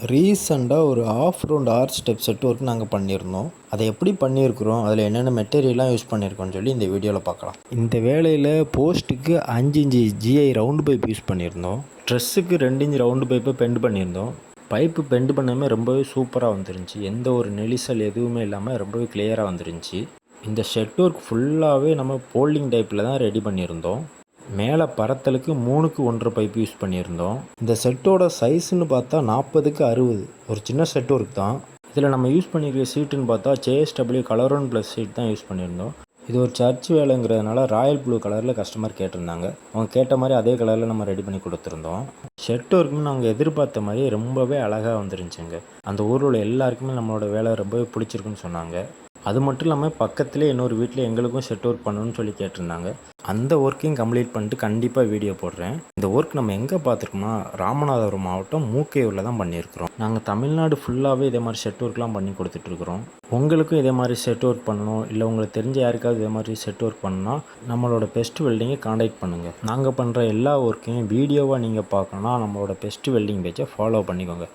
ரீசெண்டாக ஒரு half round arch step set work நாங்கள் பண்ணியிருந்தோம். அதை எப்படி பண்ணியிருக்கிறோம், அதில் என்னென்ன மெட்டீரியல்லாம் யூஸ் பண்ணியிருக்கோம்னு சொல்லி இந்த வீடியோவில் பார்க்கலாம். இந்த வேலையில் போஸ்ட்டுக்கு 5 inch GI round pipe use பண்ணியிருந்தோம். ட்ரெஸ்ஸுக்கு 2 இன்ச் ரவுண்டு பைப்பை பெண்ட் பண்ணியிருந்தோம். பைப்பு பெண்ட் பண்ணாமல் ரொம்பவே சூப்பராக வந்துருந்துச்சு. எந்த ஒரு நெளிசல் எதுவுமே இல்லாமல் ரொம்பவே கிளியராக வந்துருந்துச்சு. இந்த ஷெட் ஒர்க் ஃபுல்லாகவே நம்ம போல்டிங் டைப்பில் தான் ரெடி பண்ணியிருந்தோம். மேலே பரத்தலுக்கு 3க்கு 1 பைப் யூஸ் பண்ணியிருந்தோம். இந்த செட்டோட சைஸ்ன்னு பார்த்தா 40க்கு 60, ஒரு சின்ன செட் ஒர்க் தான். இதில் நம்ம யூஸ் பண்ணியிருக்க சீட்டுன்னு பார்த்தா JSW கலரோன் ப்ளஸ் சீட் தான் யூஸ் பண்ணியிருந்தோம். இது ஒரு சர்ச் வேலைங்கிறதுனால ராயல் ப்ளூ கலரில் கஸ்டமர் கேட்டிருந்தாங்க. அவங்க கேட்ட மாதிரி அதே கலரில் நம்ம ரெடி பண்ணி கொடுத்துருந்தோம். ஷெட் ஒர்க்குன்னு நாங்கள் எதிர்பார்த்த மாதிரி ரொம்பவே அழகாக வந்துருந்துச்சுங்க. அந்த ஊரில் உள்ள எல்லாருக்குமே நம்மளோட வேலை ரொம்பவே பிடிச்சிருக்குன்னு சொன்னாங்க. அது மட்டும் இல்லாமல் பக்கத்துலேயே இன்னொரு வீட்டில் எங்களுக்கும் செட் ஒர்க் பண்ணணும்னு சொல்லி கேட்டிருந்தாங்க. அந்த ஒர்க்கையும் கம்ப்ளீட் பண்ணிட்டு கண்டிப்பாக வீடியோ போடுறேன். இந்த ஒர்க் நம்ம எங்கே பார்த்துருக்கோம்னா ராமநாதபுரம் மாவட்டம் மூக்கையூரில் தான் பண்ணியிருக்கிறோம். நாங்கள் தமிழ்நாடு ஃபுல்லாகவே இதே மாதிரி செட் ஒர்க்லாம் பண்ணி கொடுத்துட்ருக்குறோம். உங்களுக்கும் இதே மாதிரி செட் ஒர்க் பண்ணணும், இல்லை உங்களுக்கு தெரிஞ்ச யாருக்காவது இதே மாதிரி செட் ஒர்க் பண்ணணும்னா நம்மளோட பெஸ்ட் வெல்டிங்கை காண்டாக்ட் பண்ணுங்கள். நாங்கள் பண்ணுற எல்லா ஒர்க்கையும் வீடியோவாக நீங்கள் பார்க்கணுன்னா நம்மளோட பெஸ்ட் வெல்டிங் பேஜை ஃபாலோ பண்ணிக்கோங்க.